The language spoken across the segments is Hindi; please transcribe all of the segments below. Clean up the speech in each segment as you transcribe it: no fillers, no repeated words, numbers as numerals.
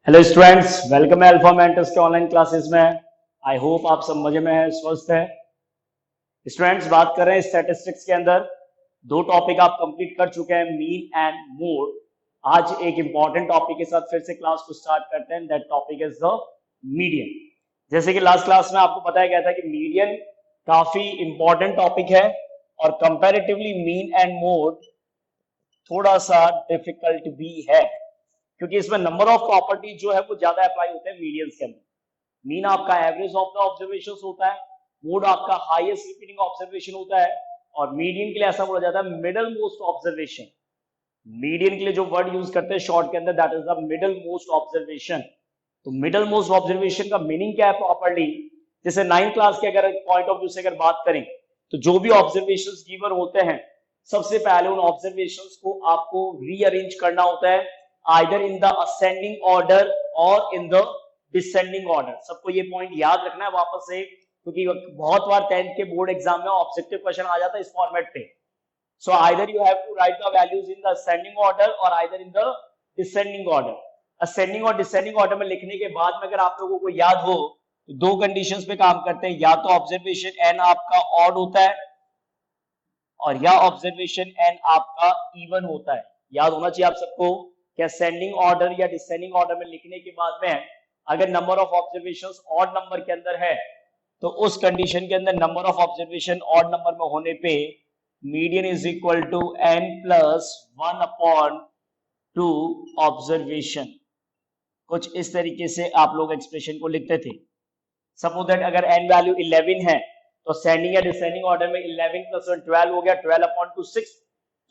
हेलो स्टूडेंट्स, वेलकम है अल्फा मेंटर्स के ऑनलाइन क्लासेस में। आई होप आप सब मजे में हैं, स्वस्थ हैं। स्टूडेंट्स, बात कर रहे हैं स्टैटिस्टिक्स के अंदर। दो टॉपिक आप कंप्लीट कर चुके हैं, मीन एंड मोड। आज एक इंपॉर्टेंट टॉपिक के साथ फिर से क्लास को स्टार्ट करते हैं। That topic is the median. जैसे कि लास्ट क्लास में आपको बताया गया था कि मीडियन काफी इंपॉर्टेंट टॉपिक है और कंपैरेटिवली मीन एंड मोड थोड़ा सा डिफिकल्ट भी है, क्योंकि इसमें नंबर ऑफ प्रॉपर्टीज जो है वो ज्यादा अप्लाई होते हैं मीडियंस के अंदर। मीन आपका एवरेज ऑफ द ऑब्जर्वेशंस होता है, मोड आपका हाईएस्ट रिपीटिंग ऑब्जर्वेशन होता है, और मीडियन के लिए ऐसा बोला जाता है मिडल मोस्ट ऑब्जर्वेशन। मीडियन के लिए जो वर्ड यूज करते हैं शॉर्ट के अंदर, that is the middle most observation. तो मिडल मोस्ट ऑब्जर्वेशन का मीनिंग क्या है प्रॉपर्ली? जैसे 9th क्लास के अगर पॉइंट ऑफ व्यू से अगर बात करें तो जो भी ऑब्जर्वेशंस गिवन होते हैं, सबसे पहले उन ऑब्जर्वेशंस को आपको रीअरेंज करना होता है, either in the ascending order और इन द डिसेंडिंग ऑर्डर। सबको ये पॉइंट याद रखना है वापस से, क्योंकि बहुत बार 10th के बोर्ड एग्जाम में ऑब्जेक्टिव क्वेश्चन आ जाता है इस फॉर्मेट पे। So either you have to write the values in the ascending order or either in the descending order. Ascending और descending order में लिखने के बाद में अगर आप लोगों को याद हो तो दो कंडीशंस पे काम करते हैं, या तो ऑब्जर्वेशन एन आपका ऑड होता है और या ऑब्जर्वेशन एन आपका इवन होता है। याद होना चाहिए आप सबको कि असेंडिंग ऑर्डर या डिसेंडिंग ऑर्डर में लिखने के बाद में अगर number of observations odd number के अंदर है तो उस कंडीशन के अंदर number of observation odd number में होने पे median is equal to n plus 1 upon 2 observation. कुछ इस तरीके से आप लोग एक्सप्रेशन को लिखते थे। सपोज दैट अगर n वैल्यू 11 है तो असेंडिंग या डिसेंडिंग ऑर्डर में 11 प्लस 1 12 हो गया, 12 अपॉन 2 6।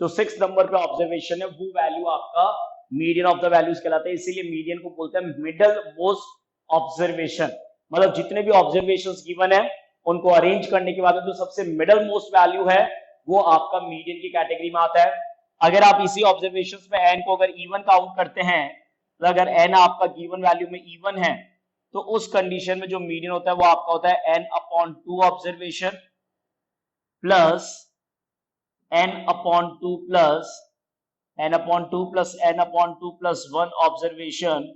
जो 6 नंबर पे ऑब्जर्वेशन है वो वैल्यू आपका मीडियन ऑफ द वैल्यूज कहलाता है। इसीलिए मीडियन को बोलते हैं मिडल मोस्ट ऑब्जर्वेशन। मतलब जितने भी ऑब्जर्वेशंस गिवन है उनको अरेंज करने के बाद जो सबसे मिडल मोस्ट वैल्यू है वो आपका मीडियन की कैटेगरी में आता है। अगर आप इसी ऑब्जर्वेशंस में n को अगर इवन काउंट करते हैं, तो अगर n आपका गिवन वैल्यू में इवन है तो उस कंडीशन में जो मीडियन होता है वो आपका होता है n upon 2 observation plus n upon 2 plus n upon 2 plus n upon 2 plus 1 observation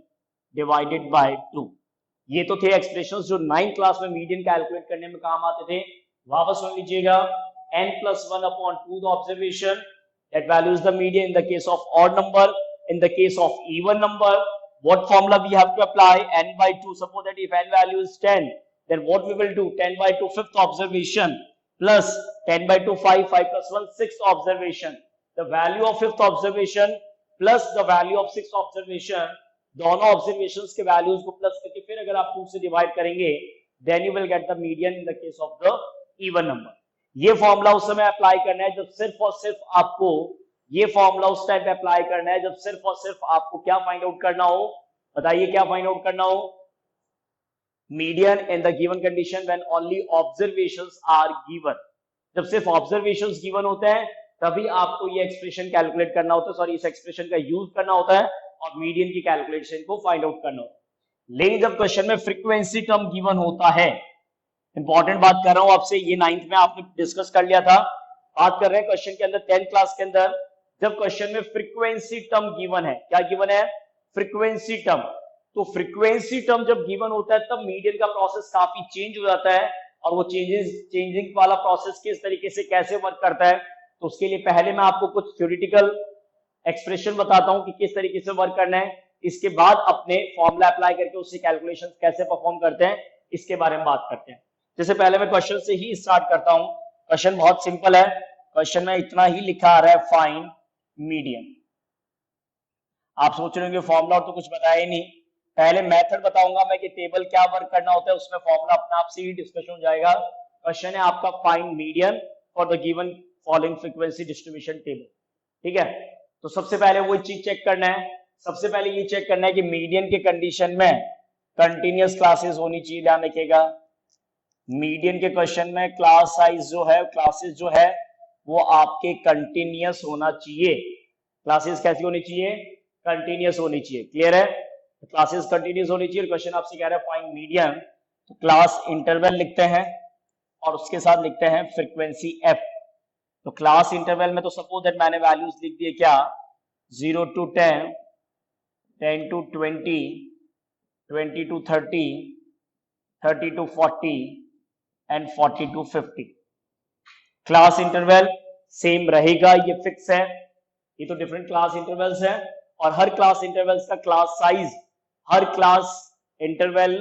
divided by 2। ये तो थे एक्सप्रेशंस जो 9th क्लास में मीडियन कैलकुलेट करने में काम आते थे। वापस सुन लीजिएगा, n plus 1 upon 2 the observation, that value is the median in the case of odd number. In the case of even number, what formula we have to apply? N by 2. Suppose that if n value is 10, then what we will do? 10 by 2 fifth observation plus 10 by 2 5, 5 plus 1 sixth observation. The value of fifth observation plus the value of sixth observation, दोनों ऑब्जर्वेशंस के वैल्यूज को प्लस करके फिर अगर आप 2 से डिवाइड करेंगे, then you will get the median in the case of the even number. ये फॉर्मूला उस समय अप्लाई करना है जब सिर्फ और सिर्फ आपको ये फॉर्मूला उस टाइम पे अप्लाई करना है जब सिर्फ और सिर्फ आपको क्या फाइंड आउट करना हो? बताइए क्या फाइंड आउट करना हो? Median in the given condition when only observations are given. जब सिर्फ ऑब्जर्वेशंस गिवन होते हैं तभी आपको ये एक्सप्रेशन कैलकुलेट करना होता है, सॉरी इस एक्सप्रेशन का यूज करना होता है और मीडियन की कैलकुलेशन को फाइंड आउट करना होता है। लेकिन जब क्वेश्चन में फ्रीक्वेंसी टर्म गिवन होता है, इंपॉर्टेंट बात कर रहा हूं आपसे, ये 9th में आपने डिस्कस कर लिया था। बात कर रहे हैं क्वेश्चन के अंदर 10th क्लास के अंदर, जब क्वेश्चन में फ्रीक्वेंसी टर्म गिवन है। क्या गिवन है? Frequency term. तो फ्रीक्वेंसी टर्म जब गिवन होता है तब मीडियन का प्रोसेस काफी चेंज हो जाता है, और वो चेंजिंग वाला प्रोसेस किस तरीके से कैसे वर्क करता है, तो उसके लिए पहले मैं आपको कुछ थ्योरेटिकल एक्सप्रेशन बताता हूं कि किस तरीके से वर्क करना है। इसके बाद अपने फॉर्मूला अप्लाई करके उससे कैलकुलेशन कैसे परफॉर्म करते हैं इसके बारे में बात करते हैं। जैसे पहले मैं क्वेश्चन से ही स्टार्ट करता हूं। क्वेश्चन बहुत सिंपल है। क्वेश्चन में इतना ही लिखा आ रहा है, फाइंड मीडियन। आप सोच रहे होंगे फॉर्मूला और तो कुछ बताया ही नहीं। पहले मेथड बताऊंगा मैं कि टेबल क्या वर्क करना होता है, उसमें फॉर्मूला अपने आप से ही डिस्कशन हो जाएगा। क्वेश्चन है आपका find median for the given following frequency distribution table. ठीक है, तो सबसे पहले वही चीज चेक करना है। सबसे पहले ये चेक करना है कि मीडियन के कंडीशन में कंटिन्यूअस क्लासेस होनी चाहिए। ध्यान रखिएगा, मीडियन के क्वेश्चन में क्लास साइज जो है, क्लासेस जो है वो आपके कंटिन्यूअस होना चाहिए। क्लासेस कैसी होनी चाहिए? कंटिन्यूअस होनी चाहिए। क्लियर है? तो क्लासेस कंटिन्यूअस होनी चाहिए। क्वेश्चन आपसे कह रहा है फाइंड मीडियन, तो क्लास इंटरवल लिखते हैं और उसके साथ लिखते हैं फ्रीक्वेंसी एफ। तो क्लास इंटरवल में तो सपोज दैट मैंने वैल्यूज लिख दिए क्या, 0 to 10, 10 to 20, 20 to 30, 30 to 40 and 40 to 50। Class interval same रहेगा, ये फिक्स है। ये तो डिफरेंट क्लास इंटरवल्स है और हर क्लास इंटरवल्स का क्लास साइज, हर क्लास इंटरवल,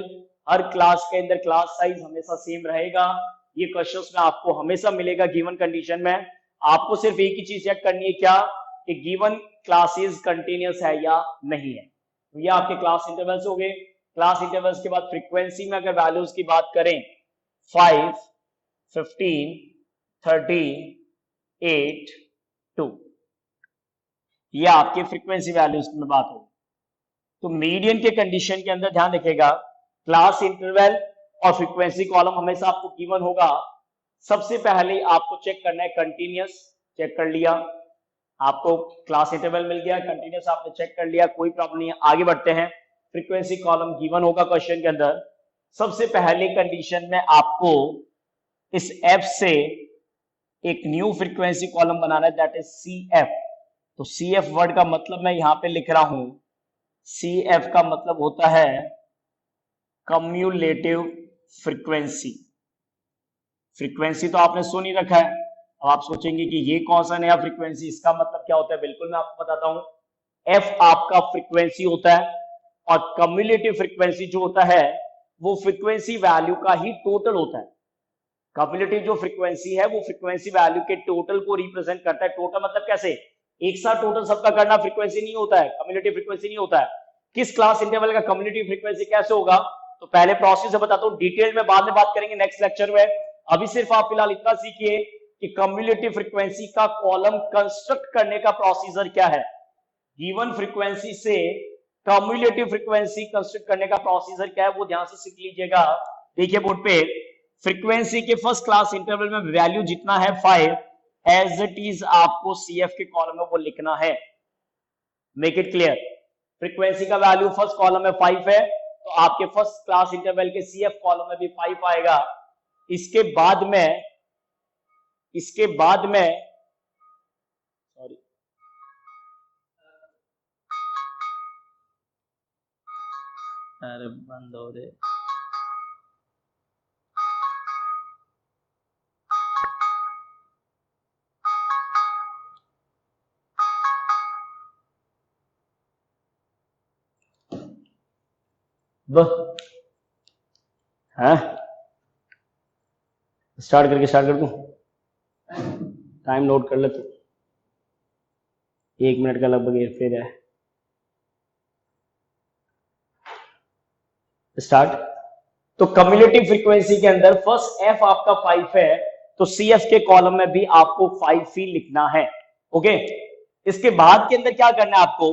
हर क्लास के अंदर क्लास साइज हमेशा सेम रहेगा। ये क्वेश्चंस में आपको हमेशा मिलेगा गिवन कंडीशन में। आपको सिर्फ एक ही चीज चेक करनी है, क्या कि गिवन क्लासेस कंटिन्यूअस है या नहीं है। तो ये आपके क्लास इंटरवल्स हो गए। क्लास इंटरवल्स के बाद फ्रीक्वेंसी में अगर वैल्यूज की बात करें 5, 15, 30, 8, 2, ये आपके फ्रीक्वेंसी वैल्यूज में बात होगी। तो मीडियन के कंडीशन के अंदर ध्यान रखिएगा, क्लास इंटरवल और फ्रीक्वेंसी कॉलम हमेशा आपको गिवन होगा। सबसे पहले आपको चेक करना है कंटिन्यूअस, चेक कर लिया, आपको क्लास इंटरवल मिल गया, कंटिन्यूअस आपने चेक कर लिया, कोई प्रॉब्लम नहीं है। आगे बढ़ते हैं, फ्रीक्वेंसी कॉलम गिवन होगा क्वेश्चन के अंदर। सबसे पहले कंडीशन में आपको इस एफ से एक न्यू फ्रीक्वेंसी कॉलम बनाना है, दैट इज सी एफ। तो सी एफ वर्ड का मतलब मैं यहां पे लिख रहा हूं, सी एफ का मतलब होता है कम्युलेटिव फ्रीक्वेंसी। फ्रीक्वेंसी तो आपने सुन ही रखा है। अब आप सोचेंगे कि ये कौन सा नया फ्रीक्वेंसी, इसका मतलब क्या होता है? बिल्कुल मैं आपको बताता हूं। एफ आपका फ्रीक्वेंसी होता है और कम्युलेटिव फ्रीक्वेंसी जो होता है वो फ्रीक्वेंसी वैल्यू का ही टोटल होता है। कम्युलेटिव जो फ्रीक्वेंसी है वो फ्रीक्वेंसी वैल्यू के टोटल को रिप्रेजेंट करता है। टोटल मतलब कैसे? एक साथ टोटल सबका करना फ्रीक्वेंसी नहीं होता है, कम्युलेटिव फ्रीक्वेंसी नहीं होता है। किस क्लास इंटरवल का कम्युलेटिव फ्रीक्वेंसी कैसे होगा? तो पहले प्रोसेस बताता हूं, डिटेल में बाद में बात करेंगे नेक्स्ट लेक्चर में। अभी सिर्फ आप फिलहाल इतना सीखिए कि कम्युलेटिव फ्रीक्वेंसी का कॉलम कंस्ट्रक्ट करने का प्रोसीजर क्या है। गिवन फ्रीक्वेंसी से कम्युलेटिव फ्रीक्वेंसी कंस्ट्रक्ट करने का प्रोसीजर क्या है वो ध्यान से सीख लीजिएगा। देखिए बोर्ड पे, फ्रीक्वेंसी के फर्स्ट क्लास इंटरवल में वैल्यू जितना है 5, एज इट इज आपको सीएफ के कॉलम में वो लिखना है। मेक इट क्लियर, फ्रीक्वेंसी का वैल्यू फर्स्ट कॉलम में 5 है तो आपके फर्स्ट क्लास इंटरवल के सीएफ कॉलम में भी 5 आएगा। इसके बाद में सॉरी, अरे बंद हो रहे, हाँ स्टार्ट कर दूं, टाइम नोट कर ले तू, 1 मिनट का लगभग फिर है। स्टार्ट। तो कम्युलेटिव फ्रीक्वेंसी के अंदर फर्स्ट एफ आपका 5 है तो सी एफ के कॉलम में भी आपको 5 ही लिखना है। ओके, इसके बाद के अंदर क्या करना है आपको?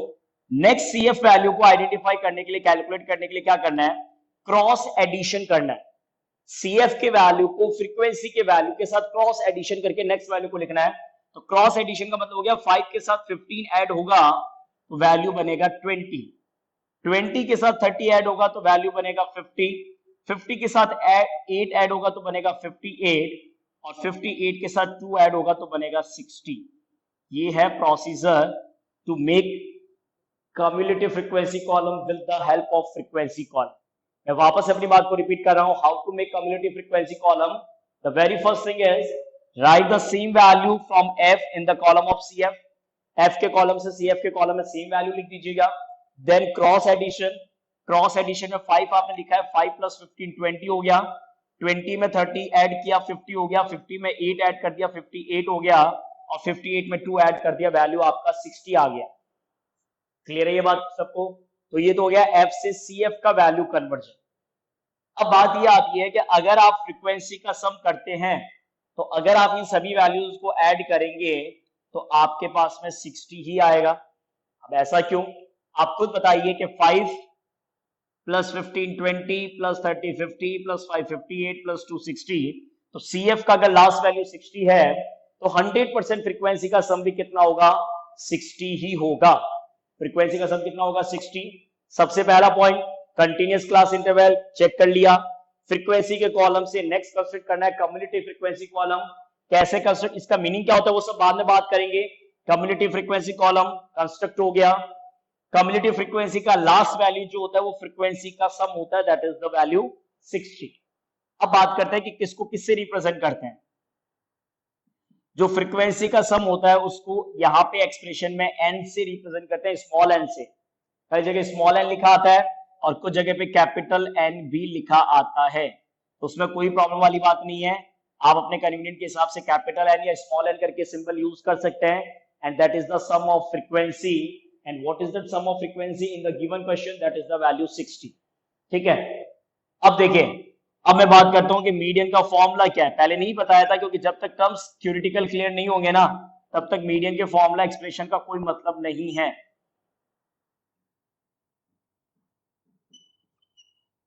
नेक्स्ट सी एफ वैल्यू को आइडेंटिफाई करने के लिए, कैलकुलेट करने के लिए क्या करना है? क्रॉस एडिशन करना है। सी एफ के वैल्यू को फ्रीक्वेंसी के वैल्यू के साथ क्रॉस एडिशन करके नेक्स्ट वैल्यू को लिखना है। तो क्रॉस एडिशन का मतलब हो गया 5 के साथ 15 ऐड होगा तो वैल्यू बनेगा 20, 20 के साथ 30 ऐड होगा तो वैल्यू बनेगा 50, 50 के साथ 8 ऐड होगा तो बनेगा 58 और 58 के साथ 2 ऐड होगा तो बनेगा 60। ये है procedure to make cumulative frequency column with the help of frequency column. मैं वापस अपनी बात को रिपीट कर रहा हूं, how to make cumulative frequency column. The very first thing is write the same value from F in the column of C F. F के कॉलम से सी एफ के कॉलम में सेम वैल्यू लिख दीजिएगा। Then cross addition, cross addition में 5 आपने लिखा है, 5 + 15 20 हो गया, 20 में 30 ऐड किया 50 हो गया, 50 में 8 ऐड कर दिया 58 हो गया और 58 में 2 ऐड कर दिया, वैल्यू आपका 60 आ गया। क्लियर है ये बात सबको? तो ये तो हो गया एफ से सी एफ का वैल्यू कन्वर्जन। अब बात ये आती है कि अगर आप फ्रीक्वेंसी का सम करते हैं तो अगर आप इन सभी वैल्यूज को ऐड करेंगे तो आपके पास में 60 ही आएगा। अब ऐसा क्यों? आप खुद बताइए कि 5 + 15 20 + 30 50 + 5 58 + 2 60, तो CF का अगर लास्ट वैल्यू 60 है तो 100% फ्रीक्वेंसी का सम भी कितना होगा? 60 ही होगा। फ्रीक्वेंसी का सम कितना होगा? 60। सबसे पहला point, continuous class interval check कर लिया। फ्रीक्वेंसी के कॉलम से नेक्स्ट कंस्ट्रक्ट करना है कम्युलेटिव फ्रीक्वेंसी कॉलम। कैसे कंस्ट्रक्ट, इसका मीनिंग क्या होता है वो सब बाद में बात करेंगे। कम्युलेटिव फ्रीक्वेंसी कॉलम कंस्ट्रक्ट हो गया। कम्युलेटिव फ्रीक्वेंसी का लास्ट वैल्यू जो होता है वो फ्रीक्वेंसी का सम होता है, दैट इज द वैल्यू 60। अब बात करते हैं कि किसको किससे रिप्रेजेंट करते हैं। जो फ्रीक्वेंसी का सम होता है उसको यहाँ पे एक्सप्रेशन में n से रिप्रेजेंट करते हैं, स्मॉल n से। कई जगह स्मॉल n लिखा आता है और कुछ जगह पे कैपिटल N भी लिखा आता है, तो उसमें कोई प्रॉब्लम वाली बात नहीं है। आप अपने कन्वीनियंट के हिसाब से कैपिटल N या स्मॉल n करके सिंबल यूज कर सकते हैं। And that is the sum of frequency. And what is the sum of frequency in the given question, that is the value 60। ठीक है, अब देखिए, अब मैं बात करता हूं कि मीडियन का फॉर्मूला क्या है। पहले नहीं बताया था क्योंकि जब तक टर्म्स थ्योरेटिकल क्लियर नहीं होंगे ना, तब तक मीडियन के फॉर्मूला एक्सप्रेशन का कोई मतलब नहीं है।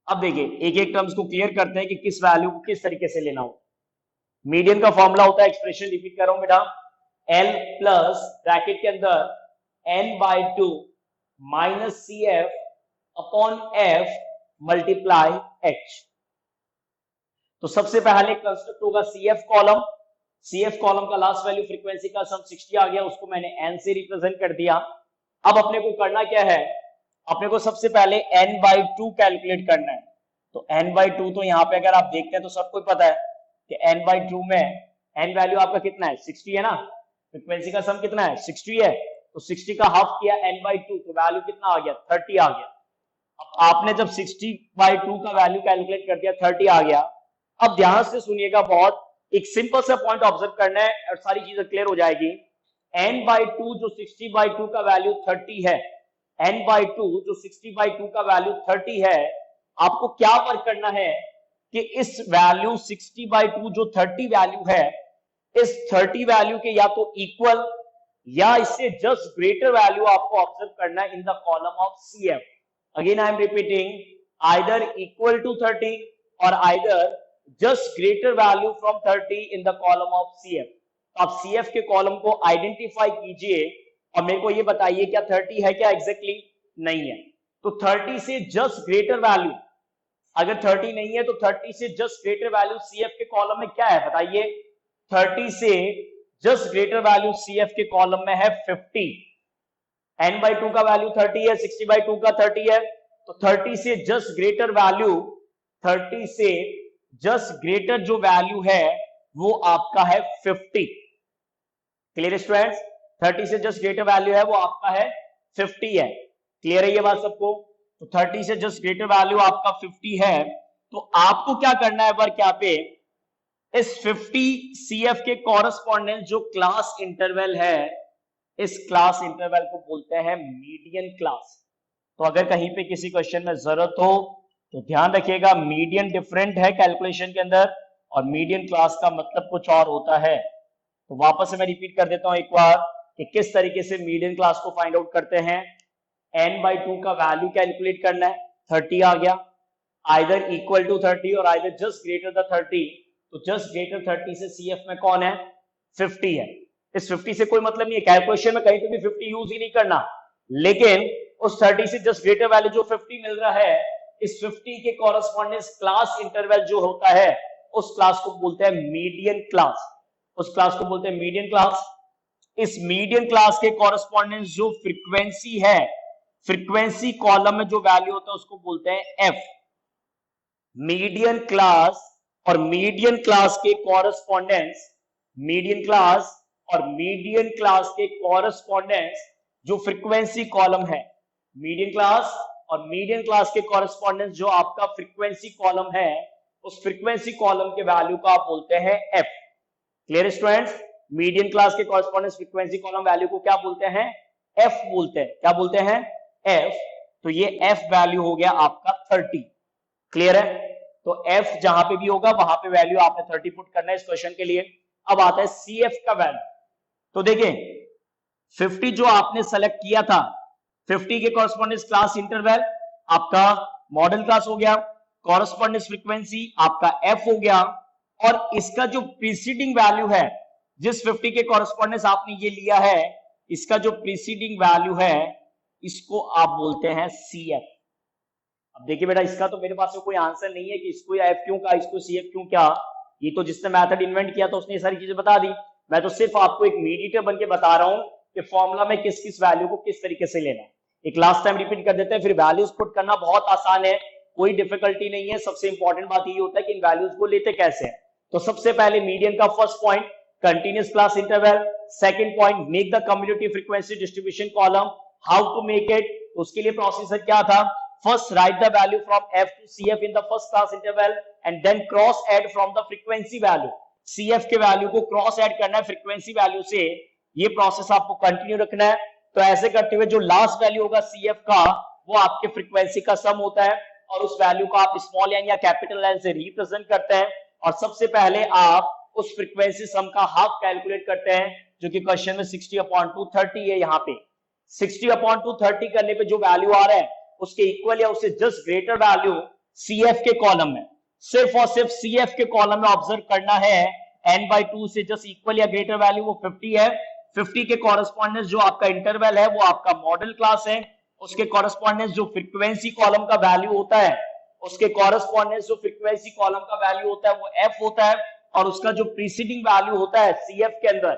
अब देखिए, एक एक टर्म्स को क्लियर करते हैं कि किस वैल्यू को किस तरीके से लेना हो। मीडियन का फॉर्मूला होता है, एक्सप्रेशन रिपीट कर रहा हूं बेटा, L प्लस ब्रैकेट के अंदर n/2 minus CF upon F multiply H। तो सबसे पहले कंस्ट्रक्ट होगा CF कॉलम। CF कॉलम का लास्ट वैल्यू फ्रीक्वेंसी का सम 60 आ गया, उसको मैंने n से रिप्रेजेंट कर दिया। अब अपने को करना क्या है, अपने को सबसे पहले n/2 कैलकुलेट करना है। तो n/2 तो यहाँ पे अगर आप देखते हैं तो सबको पता है कि n/2 में n वैल्यू आपका कितना है, 60 है ना। फ्रीक्वेंसी का सम कितना है, 60 है। तो 60 का हाफ किया n/2, तो वैल्यू कितना आ गया, 30 आ गया। अब आपने जब 60/2 का वैल्यू कैलकुलेट कर दिया, 30 आ गया। अब ध्यान से सुनिएगा, बहुत एक सिंपल सा पॉइंट ऑब्जर्व करना है और सारी चीजें क्लियर हो जाएगी। n/2 जो 60/2 का वैल्यू 30 है, n/2 जो 60/2 का वैल्यू 30 है, आपको क्या वर्क करना है कि इस वैल्यू 60/2 जो 30 वैल्यू है, इस 30 वैल्यू के या तो इक्वल या इससे जस्ट ग्रेटर वैल्यू आपको ऑब्जर्व करना है in the column of CF। Again I am repeating, either equal to 30 और either just greater value from 30 in the column of CF। आप CF के कॉलम को आइडेंटिफाई कीजिए और मेरे को ये बताइए क्या 30 है क्या एग्जैक्टली नहीं है। तो 30 से जस्ट ग्रेटर वैल्यू, अगर 30 नहीं है तो 30 से जस्ट ग्रेटर वैल्यू CF के कॉलम में क्या है बताइए। 30 से जस्ट ग्रेटर वैल्यू CF के कॉलम में है 50। n/2 का वैल्यू 30 है, 60/2 का 30 है, तो 30 से जस्ट ग्रेटर वैल्यू, 30 से जस्ट ग्रेटर जो वैल्यू है वो आपका है 50। क्लियर स्टूडेंट्स, 30 से जस्ट ग्रेटर वैल्यू है वो आपका है 50 है। क्लियर है ये बात सबको। तो 30 से जस्ट ग्रेटर वैल्यू आपका 50 है, तो आपको क्या करना है वर्क यहाँ पे, इस 50 CF के कॉरेस्पॉन्डेंस जो क्लास इंटरवल है, इस क्लास इंटरवल को बोलते हैं मीडियन क्लास। तो अगर कहीं पे किसी क्वेश्चन में जरूरत हो तो ध्यान रखिएगा, मीडियन डिफरेंट है कैलकुलेशन के अंदर और मीडियन क्लास का मतलब कुछ और होता है। तो वापस से मैं रिपीट कर देता हूं एक बार कि किस तरीके से मीडियन क्लास को फाइंड आउट करते हैं। n/2 का वैल्यू कैलकुलेट करना है, 30 आ गया, आइदर इक्वल टू 30 और आइदर जस्ट ग्रेटर द 30। तो जस्ट ग्रेटर 30 से CF में कौन है, 50 है। इस 50 से कोई मतलब नहीं है, कैलकुलेशन में कहीं पे भी 50 यूज ही नहीं करना, लेकिन उस 30 से जस्ट ग्रेटर वैल्यू जो 50 मिल रहा है, इस 50 के कॉरेस्पॉन्डेंस क्लास इंटरवल जो होता है उस क्लास को बोलते हैं मीडियन क्लास। उस क्लास को बोलते हैं मीडियन क्लास। इस मीडियन क्लास के कॉरेस्पॉन्डेंस जो फ्रीक्वेंसी है, फ्रीक्वेंसी कॉलम में जो वैल्यू होता है उसको बोलते हैं F। मीडियन क्लास और मीडियन क्लास के कॉरेस्पॉन्डेंस, मीडियन क्लास और मीडियन क्लास के कॉरेस्पॉन्डेंस जो फ्रीक्वेंसी कॉलम है, मीडियन क्लास और मीडियन क्लास के कॉरेस्पॉन्डेंस जो आपका फ्रीक्वेंसी कॉलम है, उस फ्रीक्वेंसी कॉलम के वैल्यू को आप बोलते हैं F। Clear students, median class के कॉरेस्पॉन्डेंस फ्रीक्वेंसी कॉलम वैल्यू को क्या बोलते हैं, F बोलते हैं। क्या बोलते हैं, F। तो ये F वैल्यू हो गया आपका 30। क्लियर है, तो F जहां पे भी होगा वहां पे वैल्यू आपने 30 पुट करना है इस क्वेश्चन के लिए। अब आता है CF का वैल्यू। तो देखिए 50 जो आपने सेलेक्ट किया था, 50 के कॉरेस्पॉन्डेंस क्लास इंटरवल आपका मॉडल क्लास हो गया, कॉरेस्पॉन्डेंस फ्रीक्वेंसी आपका F हो गया, और इसका जो प्रीसीडिंग वैल्यू है, जिस 50 के कॉरेस्पॉन्डेंस आपने ये लिया है, इसका जो प्रीसीडिंग वैल्यू है इसको आप बोलते हैं CF। अब देखिए बेटा, इसका तो मेरे पास कोई आंसर नहीं है कि इसको F क्यों कहा, इसको CF क्यों क्या। ये तो जिसने मेथड इन्वेंट किया तो उसने ये सारी चीजें बता दी। मैं तो सिर्फ आपको एक मीडिएटर बन के बता रहा हूं कि फॉर्मूला में किस किस वैल्यू को किस तरीके से लेना है। एक लास्ट टाइम रिपीट कर देते हैं, फिर वैल्यूज पुट करना बहुत आसान है, कोई डिफिकल्टी नहीं है। सबसे इंपॉर्टेंट बात ये होता है कि इन वैल्यूज को लेते कैसे हैं। तो सबसे पहले मीडियन का first point continuous class interval, second point make the cumulative frequency distribution column. How to make it, उसके लिए प्रोसीजर क्या था, first write the value from f to cf in the first class interval and then cross add from the frequency value. cf के वैल्यू को क्रॉस ऐड करना है फ्रीक्वेंसी वैल्यू से, ये प्रोसेस आपको कंटिन्यू रखना है। तो ऐसे करते हुए जो लास्ट वैल्यू होगा cf का, वो आपके फ्रीक्वेंसी का सम होता है और उस वैल्यू को आप स्मॉल एन या कैपिटल एन से रिप्रेजेंट करते हैं। और सबसे पहले आप उस फ्रीक्वेंसी सम का हाफ कैलकुलेट करते हैं, जो कि क्वेश्चन में 60/230 है। यहाँ पे 60/230 करने पे जो वैल्यू आ रहा है उसके इक्वल या उससे जस्ट ग्रेटर वैल्यू CF के कॉलम में, सिर्फ और सिर्फ CF के कॉलम में ऑब्जर्व करना है। n/2 से जस्ट इक्वल या ग्रेटर वैल्यू वो 50 है। 50 के कॉरेस्पॉन्डेंस जो आपका इंटरवल है वो आपका मॉडल क्लास है। उसके कॉरेस्पॉन्डेंस जो फ्रीक्वेंसी कॉलम का वैल्यू होता है, उसके कॉरेस्पॉन्डेंस जो फ्रीक्वेंसी कॉलम का वैल्यू होता है वो f होता है। और उसका जो प्रीसीडिंग वैल्यू होता है CF के अंदर,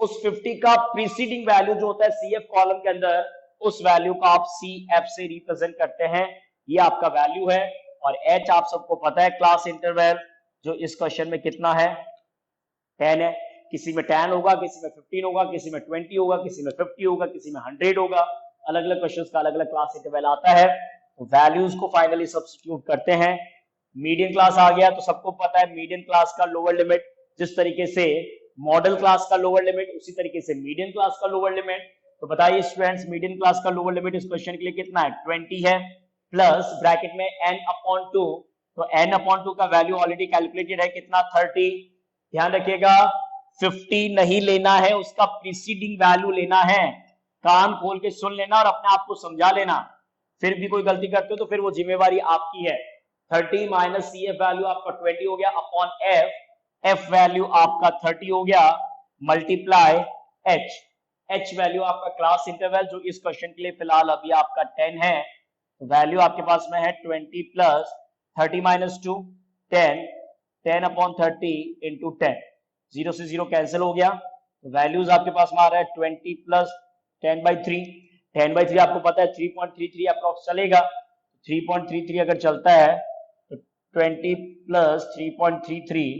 उस 50 का प्रीसीडिंग वैल्यू जो होता है CF कॉलम के अंदर, उस वैल्यू को आप CF से रिप्रेजेंट करते हैं। ये आपका वैल्यू है। और H आप सबको पता है क्लास इंटरवल जो इस क्वेश्चन में कितना है, 10 है। किसी में 10 होगा, किसी में 15 होगा, किसी में 20 होगा, किसी में 50 होगा, किसी में 100 होगा। अलग अलग क्वेश्चंस का अलग अलग क्लास इंटरवल आता है। तो वैल्यूज को फाइनली सब्स्टिट्यूट करते हैं। मीडियन क्लास आ गया तो सबको पता है मीडियन क्लास का लोअर लिमिट जिस तरीके से मॉडल क्लास का लोअर लिमिट, उसी तरीके से मीडियन क्लास का लोअर लिमिट। तो बताइए स्टूडेंट्स, मीडियन क्लास का लोअर लिमिट इस क्वेश्चन के लिए कितना है, 20 है, प्लस ब्रैकेट में n/2। तो n/2 का वैल्यू ऑलरेडी कैलकुलेटेड है कितना, 30। ध्यान रखिएगा 50 नहीं लेना है, उसका प्रीसीडिंग वैल्यू लेना है। कान खोल के सुन लेना और अपने आप को समझा लेना। फिर भी कोई गलती करते हो तो फिर वो जिम्मेवारी आपकी है। 30 माइनस CF वैल्यू आपका 20 हो गया अपॉन f वैल्यू आपका 30 हो गया, मल्टीप्लाई h वैल्यू आपका क्लास इंटरवल जो इस क्वेश्चन के लिए फिलहाल अभी आपका 10 है। तो वैल्यू आपके पास में है 20 प्लस 30 माइनस 2 10, 10/30 इंटू 10, 0 से 0 कैंसिल हो गया। तो वैल्यूज आपके पास में आ रहा है 20 प्लस 10/3। 10/3 आपको पता है 3.33 अप्रोक्स चलेगा। 3.33 अगर चलता है तो 20 प्लस 3.33,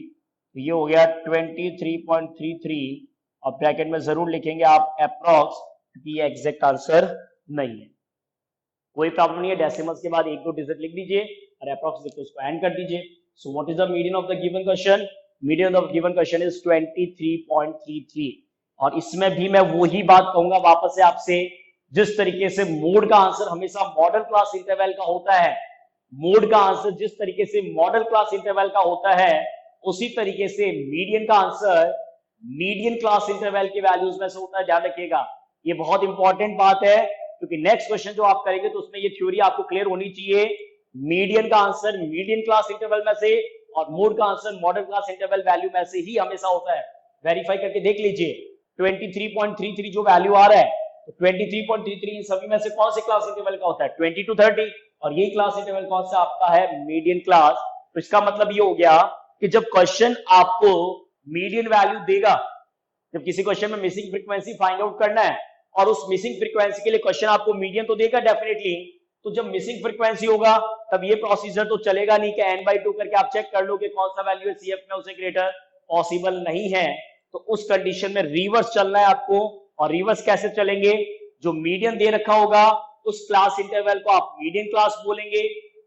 तो ये हो गया 23.33। और ब्रैकेट में जरूर लिखेंगे आप अप्रोक्स, क्योंकि ये एग्जैक्ट आंसर नहीं है। कोई प्रॉब्लम नहीं है, डेसिमल्स के बाद 1-2 डिजिट लिख दीजिए और अप्रोक्स लिख के उसको एंड कर दीजिए। So what is the median of the given question, median of given question is 23.33। और इसमें भी मैं वही बात कहूंगा वापस से आपसे, जिस तरीके से मोड का आंसर हमेशा मॉडल क्लास इंटरवल का होता है, मोड का आंसर जिस तरीके से मॉडल क्लास इंटरवल का होता है, उसी तरीके से मीडियन का आंसर मीडियन क्लास इंटरवल के वैल्यूज में से होता है। ध्यान रखिएगा, ये बहुत इंपॉर्टेंट बात है, क्योंकि नेक्स्ट क्वेश्चन जो आप करेंगे तो उसमें ये थ्योरी आपको क्लियर होनी चाहिए। मीडियन का आंसर मीडियन क्लास इंटरवल में से और मोड का answer model class interval value में से ही हमेशा होता है। वेरीफाई करके देख लीजिए, 23.33 जो वैल्यू आ रहा है, तो 23.33 इन सभी में से कौन से क्लास इंटरवल का होता है, 20 to 30। और ये क्लास इंटरवल कौन सा आपका है, मीडियन क्लास। तो इसका मतलब ये हो गया कि जब क्वेश्चन आपको मीडियन वैल्यू देगा, जब किसी क्वेश्चन में मिसिंग फ्रीक्वेंसी फाइंड आउट करना है और उस मिसिंग फ्रीक्वेंसी के लिए क्वेश्चन आपको मीडियन तो देगा डेफिनेटली, तो जब मिसिंग फ्रीक्वेंसी होगा तब ये प्रोसीजर तो चलेगा नहीं कि n/2 करके आप चेक कर लो कि कौन सा वैल्यू है CF में उसे ग्रेटर, पॉसिबल नहीं है। तो उस कंडीशन में रिवर्स चलना है आपको। और रिवर्स कैसे चलेंगे, जो मीडियन दे रखा होगा उस क्लास इंटरवल को आप मीडियन क्लास बोलेंगे।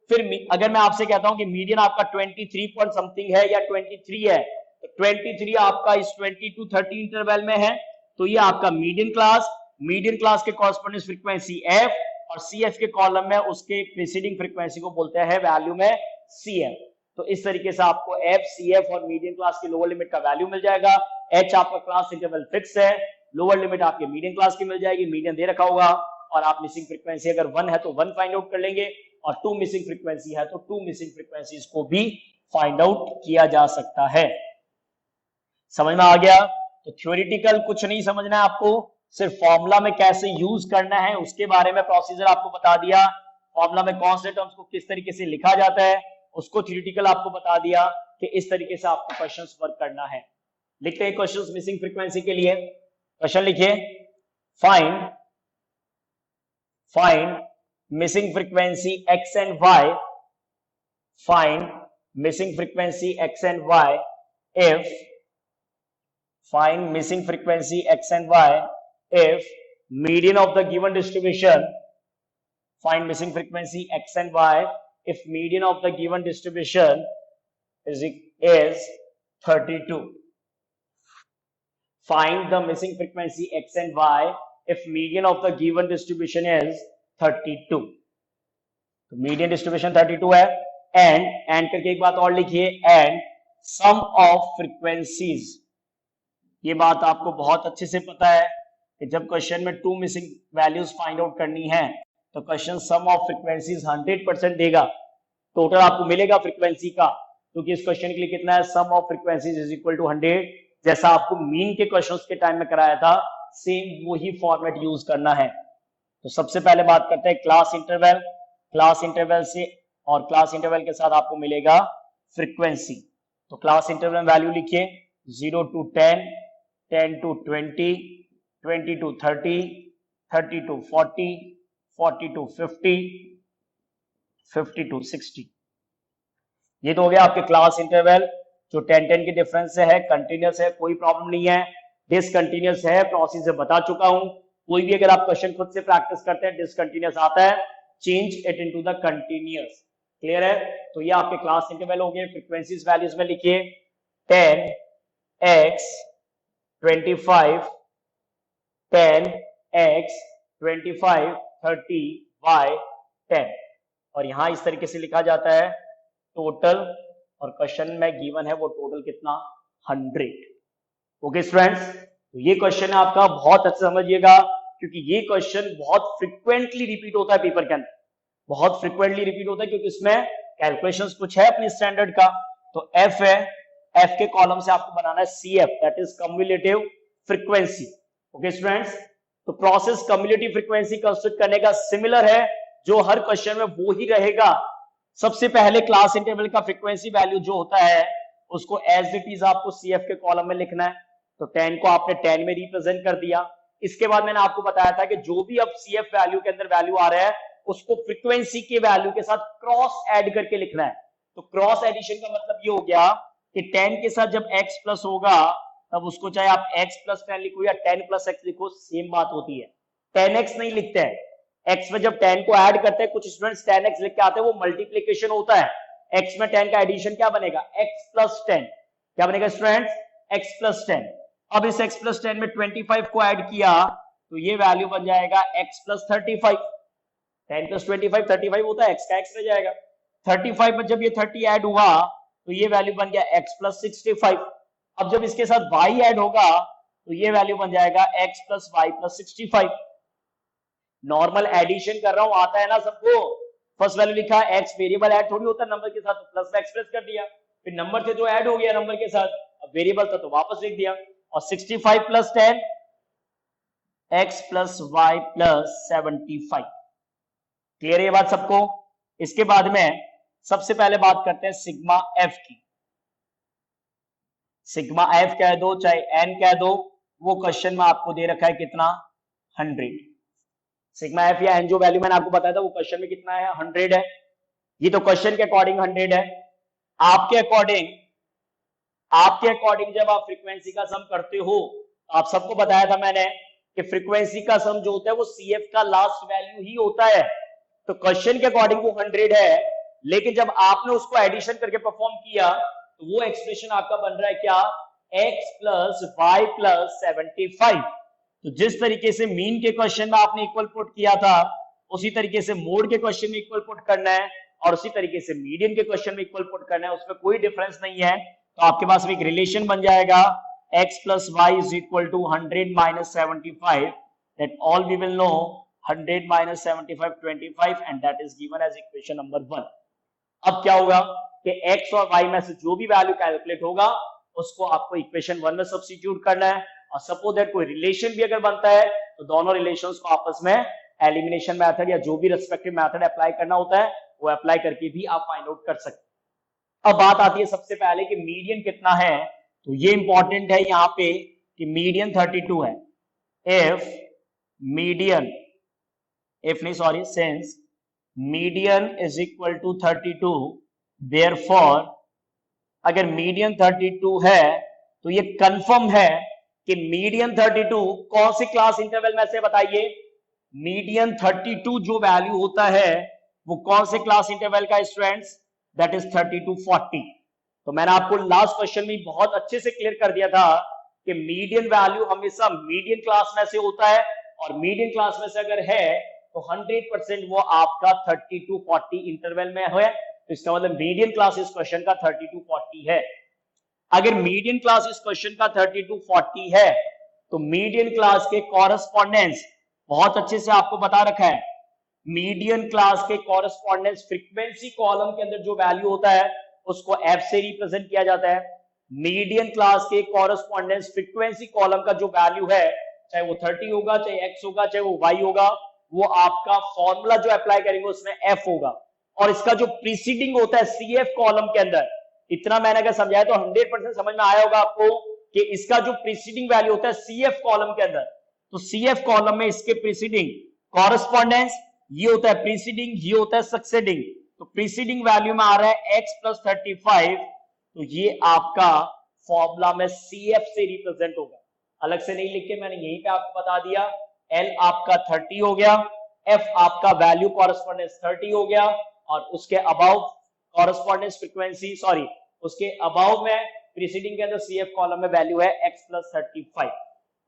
फिर अगर मैं आपसे कहता हूं कि मीडियन आपका 23 पॉइंट समथिंग है या 23 है, तो 23 आपका इस 20 to 30 इंटरवल में है, तो ये आपका मीडियन क्लास। मीडियन क्लास के कॉरेस्पॉन्डिंग फ्रीक्वेंसी f और CF के कॉलम में उसके प्रीसीडिंग फ्रीक्वेंसी को बोलते हैं वैल्यू में CF। तो इस तरीके से आपको f, CF और मीडियन क्लास की लोअर लिमिट का वैल्यू मिल जाएगा। h आपका क्लास इंटरवल फिक्स है, लोअर लिमिट आपके मीडियन क्लास की मिल जाएगी, मीडियन दे रखा होगा। और आप मिसिंग फ्रीक्वेंसी अगर 1 है तो 1 फाइंड आउट कर लेंगे, और 2 मिसिंग फ्रीक्वेंसी है तो 2 मिसिंग फ्रीक्वेंसीज को भी फाइंड आउट किया जा सकता है। समझ में आ गया? तो थ्योरेटिकल कुछ नहीं समझना है आपको, सिर्फ फॉर्मूला में कैसे यूज करना है उसके बारे में प्रोसीजर आपको बता दिया। फॉर्मूला में कौन से टर्म्स को किस तरीके से लिखा जाता है उसको थ्योरेटिकल आपको बता दिया कि इस तरीके से आपको क्वेश्चंस वर्क करना है। लिखते हैं क्वेश्चंस मिसिंग फ्रीक्वेंसी के लिए। क्वेश्चन लिखिए, find missing frequency x and y, find missing frequency x and y if, find missing frequency x and y if median of the given distribution, find missing frequency x and y if median of the given distribution is 32. Find the missing frequency x and y if median of the given distribution is 32. तो मीडियन डिस्ट्रीब्यूशन 32 है, एंड करके एक बात और लिखिए, एंड सम ऑफ फ्रीक्वेंसीज। ये बात आपको बहुत अच्छे से पता है कि जब क्वेश्चन में 2 मिसिंग वैल्यूज फाइंड आउट करनी है तो क्वेश्चन सम ऑफ फ्रीक्वेंसीज 100% देगा, टोटल आपको मिलेगा फ्रीक्वेंसी का, क्योंकि इस क्वेश्चन के लिए कितना है, sum of frequencies is equal to 100, जैसा आपको मीन के क्वेश्चंस के टाइम में कराया था, सेम वही फॉर्मेट यूज करना है। तो सबसे पहले बात करते हैं क्लास इंटरवल, क्लास इंटरवल से, और क्लास इंटरवल के साथ आपको मिलेगा फ्रीक्वेंसी। तो क्लास इंटरवल में वैल्यू लिखिए 0 to 10, 10 to 20, 20 to 30, 30 to 40, 40 to 50, 50 to 60। ये तो हो गया आपके क्लास इंटरवल जो 10-10 के डिफरेंस से है, कंटिन्यूअस है, कोई प्रॉब्लम नहीं है। डिसकंटिन्यूअस है, प्रोसेस बता चुका हूं, कोई भी अगर आप क्वेश्चन खुद से प्रैक्टिस करते हैं डिसकंटिन्यूअस आता है, change it into the continuous. Clear है? तो ये आपके क्लास इंटरवल हो गए। फ्रीक्वेंसीज वैल्यूज में लिखिए 10x 25, 10x 25, 30y 10, और यहां इस तरीके से लिखा जाता है टोटल, और क्वेश्चन में गिवन है वो टोटल कितना, 100। ओके स्टूडेंट्स, तो ये क्वेश्चन है आपका, बहुत अच्छे समझिएगा, क्योंकि ये क्वेश्चन बहुत फ्रिक्वेंटली रिपीट होता है पेपर के अंदर, बहुत फ्रिक्वेंटली रिपीट होता है, क्योंकि इसमें कैलकुलेशंस कुछ है अपने स्टैंडर्ड का। तो एफ है, एफ के कॉलम से आपको बनाना है CF, that is cumulative frequency. Okay students, तो प्रोसेस कम्युलेटिव फ्रीक्वेंसी कंस्ट्रक्ट करने का सिमिलर है, जो हर क्वेश्चन में वो ही रहेगा। सबसे पहले क्लास इंटरवल का फ्रीक्वेंसी वैल्यू जो होता है उसको एज इट इज आपको सीएफ के कॉलम में लिखना है। तो 10 को आपने 10 में रिप्रेजेंट कर दिया। इसके बाद मैंने आपको बताया था कि जो भी अब सीएफ वैल्यू के अंदर वैल्यू आ रहा है उसको फ्रीक्वेंसी के वैल्यू के साथ क्रॉस ऐड करके लिखना है। तो क्रॉस एडिशन का मतलब ये हो गया कि 10 के साथ जब x प्लस होगा तब उसको चाहे आप x प्लस 10 लिखो या 10 प्लस x लिखो, सेम बात होती है। 10x नहीं लिखते हैं, x में जब 10 को ऐड करते हैं, कुछ स्टूडेंट्स 10x लिख के आते हैं, वो मल्टीप्लीकेशन होता है। x में 10 का एडिशन क्या बनेगा, x प्लस 10, क्या बनेगा स्टूडेंट्स, x प्लस 10। अब इस x प्लस 10 में 25 को ऐड किया तो ये वैल्यू बन जाएगा x प्लस 35। 10 प्लस 25 35 होता है, x का x रह जाएगा। 35 में जब ये 30 ऐड हुआ तो ये वैल्यू बन गया x प्लस 65। अब जब इसके साथ y ऐड होगा तो ये वैल्यू बन जाएगा x plus y plus 65। Normal addition कर रहा हूं, आता है ना सबको। फर्स्ट वैल्यू लिखा, x वेरिएबल ऐड थोड़ी होता है नंबर के साथ, तो प्लस में एक्सप्रेस कर दिया, फिर नंबर से जो ऐड हो गया नंबर के साथ, अब वेरिएबल था तो वापस लिख दिया, और 65 plus 10 x plus y plus 75। Clear है ये बात सबको? इसके बाद में सबसे पहले बात करते हैं सिग्मा एफ की। सिग्मा एफ कह दो चाहे एन कह दो, वो क्वेश्चन में आपको दे रखा है कितना, 100। सिग्मा एफ या एन जो वैल्यू मैंने आपको बताया था वो क्वेश्चन में कितना है, 100 है। ये तो क्वेश्चन के अकॉर्डिंग 100 है। आपके अकॉर्डिंग जब आप फ्रीक्वेंसी का सम करते हो, आप सबको बताया था मैंने कि फ्रीक्वेंसी का सम जो होता है वो सीएफ का लास्ट वैल्यू ही होता है। तो क्वेश्चन के अकॉर्डिंग वो 100 है, लेकिन जब आपने उसको एडिशन करके परफॉर्म किया तो वो एक्सप्रेशन आपका बन रहा है क्या, x प्लस वाई प्लस 75। तो जिस तरीके से मीन के क्वेश्चन में आपने इक्वल पुट किया था, उसी तरीके से मोड के क्वेश्चन में इक्वल पुट करना है, और उसी तरीके से मीडियन के क्वेश्चन में इक्वल पुट करना है, उसमें कोई डिफरेंस नहीं है। तो आपके पास एक रिलेशन बन जाएगा, x plus y is equal to 100 minus 75, that all we will know 100 minus 75 25, and that is given as equation number 1। अब क्या होगा कि x और y में से जो भी वैल्यू कैलकुलेट होगा उसको आपको इक्वेशन 1 में सब्स्टिट्यूट करना है, और सपोज दैट कोई रिलेशन भी अगर बनता है तो दोनों रिलेशंस को आपस में एलिमिनेशन मेथड या जो भी रिस्पेक्टिव मेथड अप्लाई करना होता है वो अप्लाई करके भी आप फाइंड आउट कर सकते हैं। अब बात आती है सबसे पहले कि मीडियन कितना है। तो ये इंपॉर्टेंट है यहाँ पे कि मीडियन 32 है। इफ मीडियन इफ नहीं sorry since median is equal to 32, therefore अगर मीडियन 32 है तो ये कंफर्म है कि मीडियन 32 कौन सी क्लास इंटरवल में से बताइए, मीडियन 32 जो वैल्यू होता है वो कौन से क्लास इंटरवल का स्टूडेंट्स, दैट इज 32 40। तो मैंने आपको लास्ट क्वेश्चन में बहुत अच्छे से क्लियर कर दिया था कि मीडियन वैल्यू हमेशा मीडियन क्लास में से होता है, और मीडियन क्लास में से अगर है तो 100% वो आपका 32 40 इंटरवल में है। तो इसका मतलब मीडियन क्लास इस क्वेश्चन का 32 40 है। अगर मीडियन क्लास इस क्वेश्चन का 32 40 है तो मीडियन क्लास के कॉरेस्पॉन्डेंस बहुत अच्छे से आपको बता रखा है, मीडियन क्लास के कॉरेस्पॉन्डेंस फ्रीक्वेंसी कॉलम के अंदर जो वैल्यू होता है उसको एफ से रिप्रेजेंट किया जाता है। मीडियन क्लास के कॉरेस्पॉन्डेंस फ्रीक्वेंसी कॉलम का जो वैल्यू है, चाहे वो 30 होगा, चाहे एक्स होगा, चाहे वो वाई होगा, वो आपका फॉर्मूला जो अप्लाई करेंगे उसमें एफ होगा। और इसका जो प्रीसीडिंग होता है सी एफ कॉलम के अंदर, इतना मैंने अगर समझाया तो 100% समझ में आया होगा आपको कि इसका जो प्रीसीडिंग वैल्यू होता है सी एफ कॉलम के अंदर, तो सी एफ कॉलम में इसके प्रीसीडिंग कॉरेस्पॉन्डेंस ये होता है प्रीसीडिंग, ये होता है सक्सेडिंग। तो प्रीसीडिंग वैल्यू में आ रहा है x प्लस 35, तो ये आपका फॉर्मूला में CF से रिप्रेजेंट होगा। अलग से नहीं लिख के मैंने यहीं पे आपको बता दिया, L आपका 30 हो गया, F आपका वैल्यू कॉरेस्पॉन्डेंस 30 हो गया, और उसके अबाउ कॉरेस्पॉन्डेंस फ्रीक्वेंसी सॉरी उसके अबाउ में प्रीसीडिंग के अंदर CF कॉलम में वैल्यू है x प्लस 35।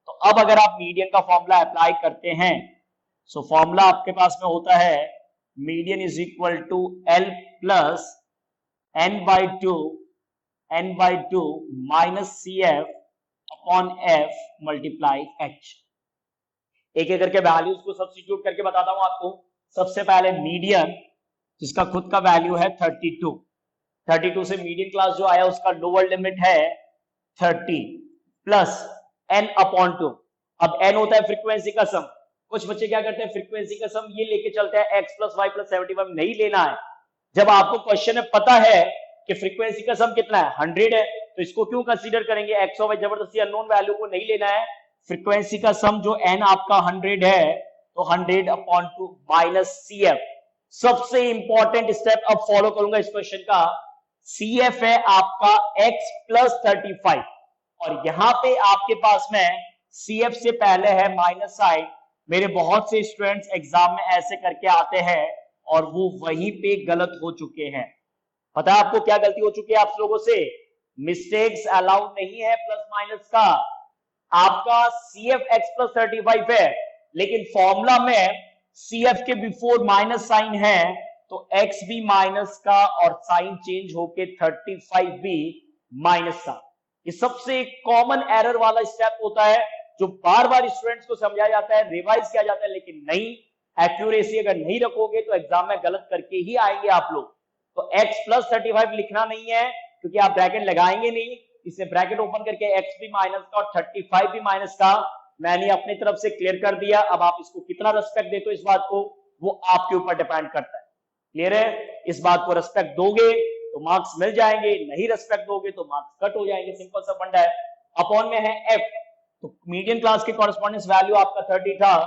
तो अब अगर आप मीडियन का फॉर्मूला अप्लाई करते हैं, सो फॉर्मूला आपके पास में होता है median is equal to L plus n by 2 minus CF upon F multiply H। एक एक करके वैल्यूज को सब्स्टिट्यूट करके बताता हूं आपको। सबसे पहले मीडियन जिसका खुद का वैल्यू है 32 से मीडियन क्लास जो आया उसका लोअर लिमिट है 30 प्लस n अपॉन 2। अब n होता है फ्रीक्वेंसी का सम। कुछ बच्चे क्या करते हैं, फ्रीक्वेंसी का सम ये लेके चलते हैं, x प्लस वाई प्लस 75 नहीं लेना है। जब आपको क्वेश्चन में पता है कि फ्रीक्वेंसी का सम कितना है 100 है, तो इसको क्यों कंसीडर करेंगे, x और y जबरदस्ती अननोन वैल्यू को नहीं लेना है। फ्रीक्वेंसी का सम जो n आपका 100 है तो 100 अपॉन 2 माइनस CF। सबसे इंपॉर्टेंट स्टेप अब फॉलो करूंगा इस क्वेश्चन का, CF है आपका x प्लस 35, और यहां पे आपके पास में CF से पहले है माइनस साइन। मेरे बहुत से स्टूडेंट्स एग्जाम में ऐसे करके आते हैं और वो वहीं पे गलत हो चुके हैं। पता है आपको क्या गलती हो चुकी है आप लोगों से, मिस्टेक्स अलाउड नहीं है प्लस माइनस का। आपका CF x प्लस 35 है, लेकिन फॉर्मूला में CF के बिफोर माइनस साइन है, तो x भी माइनस का और साइन चेंज होके 35 भी माइनस का। ये सबसे कॉमन एरर वाला स्टेप होता है जो बार बार स्टूडेंट्स को समझाया जाता है, रिवाइज किया जाता है, लेकिन नहीं, एक्यूरेसी अगर नहीं रखोगे तो एग्जाम में गलत करके ही आएंगे आप लोग। तो x प्लस 35 लिखना नहीं है क्योंकि आप ब्रैकेट लगाएंगे नहीं, इसे ब्रैकेट ओपन करके x भी माइनस का और 35 भी माइनस का मैंने अपनी तरफ से क्लियर कर दिया। अब आप इसको कितना रेस्पेक्ट देते हो इस बात को, वो आपके ऊपर डिपेंड करता है। क्लियर है, इस बात को रेस्पेक्ट दोगे तो मार्क्स मिल जाएंगे, नहीं रेस्पेक्ट दोगे तो मार्क्स कट हो जाएंगे, सिंपल सा फंडा है। अपॉन में है f, तो मीडियन क्लास के कॉरेस्पॉन्डेंस वैल्यू आपका 30 था,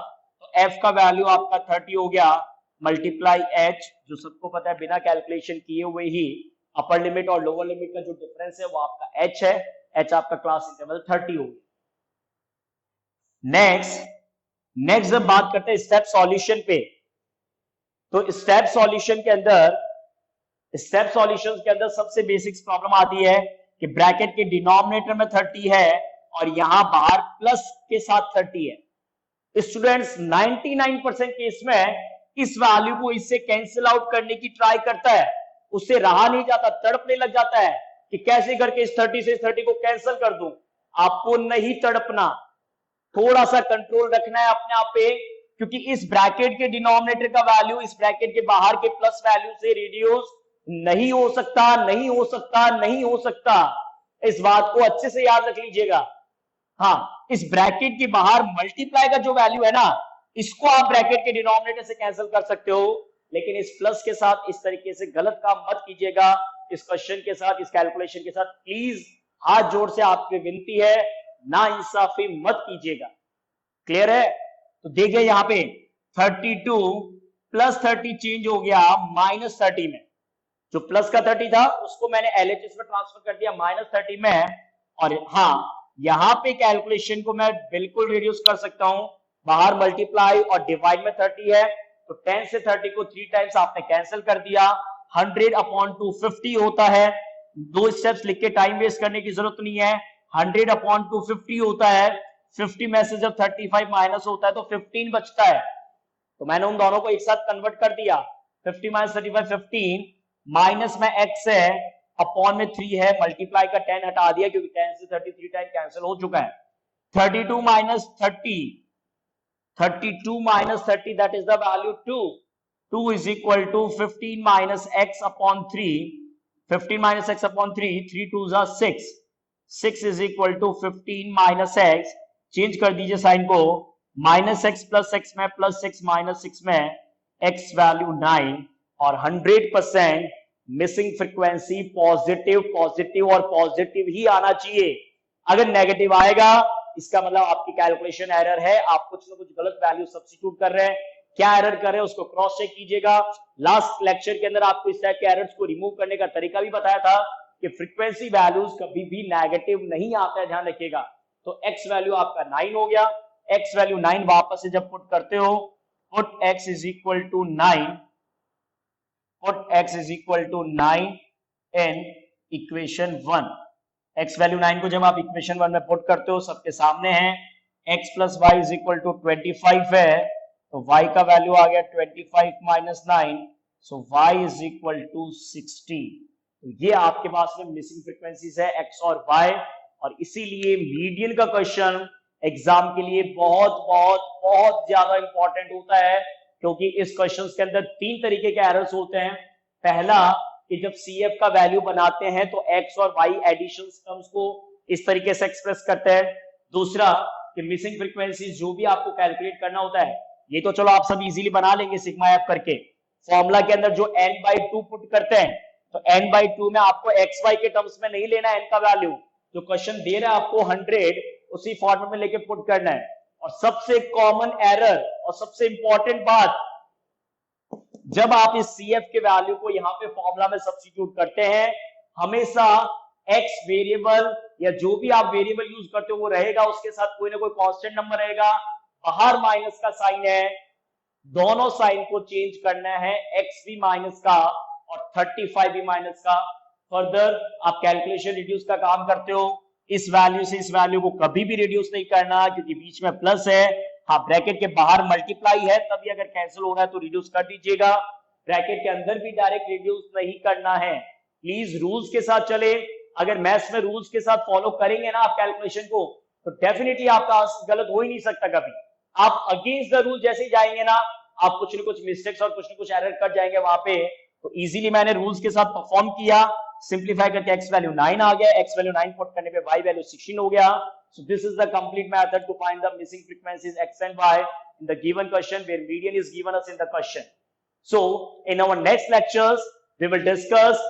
तो f का वैल्यू आपका 30 हो गया, मल्टीप्लाई h, जो सबको पता है बिना कैलकुलेशन किए हुए ही अपर लिमिट और लोअर लिमिट का जो डिफरेंस है वो आपका h है, h आपका क्लास इंटरवल 30 हो गया। नेक्स्ट जब बात करते हैं स्टेप सॉल्यूशन पे, तो स्टेप सॉल्यूशन के अंदर सबसे बेसिक्स प्रॉब्लम आती है कि ब्रैकेट के डिनोमिनेटर में 30 है और यहां बाहर प्लस के साथ 30 है। स्टूडेंट्स 99% केस में इस वैल्यू को इससे कैंसिल आउट करने की ट्राई करता है, उससे रहा नहीं जाता, तड़पने लग जाता है कि कैसे करके इस 30 से इस 30 को कैंसिल कर दूं। आपको नहीं तड़पना, थोड़ा सा कंट्रोल रखना है अपने आप पे, क्योंकि इस ब्रैकेट के डिनोमिनेटर का वैल्यू इस ब्रैकेट के बाहर के प्लस वैल्यू से रिड्यूस नहीं हो सकता। इस बात को अच्छे से याद रख लीजिएगा। हाँ, इस ब्रैकेट के बाहर मल्टीप्लाई का जो वैल्यू है ना, इसको आप ब्रैकेट के डिनोमिनेटर से कैंसिल कर सकते हो, लेकिन इस प्लस के साथ इस तरीके से गलत काम मत कीजिएगा। इस क्वेश्चन के साथ, इस कैलकुलेशन के साथ प्लीज हाथ जोड़ से आपकी विनती है, ना इंसाफी मत कीजिएगा। क्लियर है? तो देखिए यहां पे 32 प्लस 30 चेंज हो गया -30 में। जो प्लस का 30 था उसको मैंने LHS में ट्रांसफर कर दिया -30 में। और हाँ, यहां पे कैलकुलेशन को मैं बिल्कुल रिड्यूस कर सकता हूं। बाहर मल्टीप्लाई और डिवाइड में 30 है, तो 10 से 30 को 3 टाइम्स आपने कैंसिल कर दिया। 100/2 50 होता है। दो स्टेप्स लिख के टाइम वेस्ट करने की जरूरत नहीं है। 100/2 50 होता है। 50 में से जब 35 माइनस होता है तो 15 बचता है। तो मैंने उन दोनों को एक साथ कन्वर्ट कर दिया। 50 माइनस 35 15, माइनस में x है, अपॉन में 3 है, मल्टीप्लाई का 10 हटा दिया क्योंकि 10 से 33 टाइम कैंसिल हो चुका है। 32 minus 30, 32 minus 30 that is the value 2। 2 is equal to 15 minus x upon 3, 15 minus x upon 3, 3 2 जा 6, 6 is equal to 15 minus x, change कर दीजिए साइन को, माइनस एक्स प्लस एक्स में, प्लस 6 माइनस 6 में, x वैल्यू 9। और 100% मिसिंग फ्रीक्वेंसी पॉजिटिव, पॉजिटिव और पॉजिटिव ही आना चाहिए। अगर नेगेटिव आएगा इसका मतलब आपकी कैलकुलेशन एरर है, आप कुछ ना कुछ गलत वैल्यू सब्स्टिट्यूट कर रहे हैं। क्या एरर कर रहे हैं उसको क्रॉस चेक कीजिएगा। लास्ट लेक्चर के अंदर आपको इस टाइप के एरर्स को रिमूव करने का तरीका भी बताया था कि फ्रीक्वेंसी वैल्यूज कभी भी नेगेटिव नहीं आता है, ध्यान रखिएगा। तो x वैल्यू आपका 9 हो गया। x वैल्यू 9 वापस से जब पुट करते हो, put x is equal to 9, put x is equal to 9 in equation 1। x value 9 को जब आप इक्वेशन 1 में पुट करते हो, सबके सामने है, x plus y is equal to 25 है, तो y का वैल्यू आ गया 25 minus 9, so y is equal to 60। तो ये आपके पास में मिसिंग फ्रीक्वेंसीज है x और y, और इसीलिए मीडियन का क्वेश्चन एग्जाम के लिए बहुत बहुत बहुत ज्यादा इंपॉर्टेंट होता है, क्योंकि इस क्वेश्चन के अंदर 3 तरीके के एरर्स होते हैं। पहला कि जब CF का वैल्यू बनाते हैं तो x और y एडिशन टर्म्स को इस तरीके से एक्सप्रेस करते हैं। दूसरा कि मिसिंग फ्रीक्वेंसीज जो भी आपको कैलकुलेट करना होता है, ये तो चलो आप सब इजीली बना लेंगे सिग्मा एफ करके। फॉर्मूला के अंदर जो n/2 पुट करते हैं, तो n/2 में आपको xy के टर्म्स में नहीं लेना है n का वैल्यू, जो क्वेश्चन दे रहा है आपको 100 उसी फॉर्मेट में लेके पुट करना है। और सबसे कॉमन एरर और सबसे इंपॉर्टेंट बात, जब आप इस CF के वैल्यू को यहां पे फॉर्मूला में सब्स्टिट्यूट करते हैं, हमेशा x वेरिएबल या जो भी आप वेरिएबल यूज करते हो वो रहेगा, उसके साथ कोई ना कोई कांस्टेंट नंबर रहेगा। बाहर माइनस का साइन है, दोनों साइन को चेंज करना है, x भी माइनस का और 35 भी माइनस का। फर्दर आप कैलकुलेशन रिड्यूस का काम करते हो, इस वैल्यू से इस वैल्यू को कभी भी रिड्यूस नहीं करना क्योंकि बीच में प्लस है। हाँ, ब्रैकेट के बाहर मल्टीप्लाई है, तभी अगर कैंसिल हो रहा है तो रिड्यूस कर दीजिएगा। ब्रैकेट के अंदर भी डायरेक्ट रिड्यूस नहीं करना है। प्लीज रूल्स के साथ चले। अगर मैथ्स में रूल्स के साथ फॉलो करेंगे ना आप कैलकुलेशन को, तो डेफिनेटली आपका गलत हो ही नहीं सकता कभी। आप अगेंस्ट द रूल जैसे ही जाएंगे ना, आप कुछ न कुछ मिस्टेक्स और कुछ न कुछ एरर कर जाएंगे वहां पे। तो इजीली मैंने रूल्स के साथ परफॉर्म किया, सिंप्लीफाई करके x वैल्यू 9 आ गया, x वैल्यू 9 पुट करने पे y वैल्यू 16 हो गया। So this is the complete method to find the missing frequencies x and y in the given question where median is given us in the question. So in our next lectures we will discuss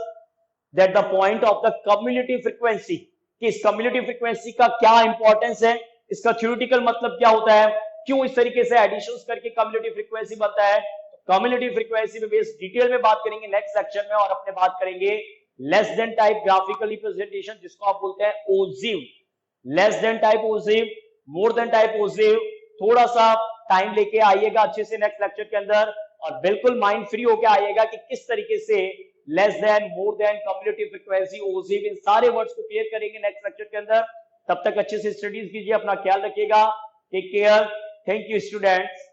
that the point of the cumulative frequency, कि इस cumulative frequency का क्या इंपॉर्टेंस है, इसका थ्योरेटिकल मतलब क्या होता है, क्यों इस तरीके से एडिशंस करके cumulative frequency बनता है। cumulative frequency में बेस डिटेल में बात करेंगे नेक्स्ट लेक्चर में, और अपने बात करेंगे less than type graphical representation, जिसको आप बोलते हैं ogive. Less than type ogive, more than type ogive. थोड़ा सा टाइम लेके आइएगा अच्छे से नेक्स्ट लेक्चर के अंदर, और बिल्कुल माइंड फ्री होके आइएगा कि किस तरीके से less than, more than, cumulative frequency, ogive, इन सारे वर्ड्स को क्लियर करेंगे नेक्स्ट लेक्चर के अंदर। तब तक अच्छे से स्टडीज कीजिए, अपना ख्याल रखिएगा। Take care, thank you students.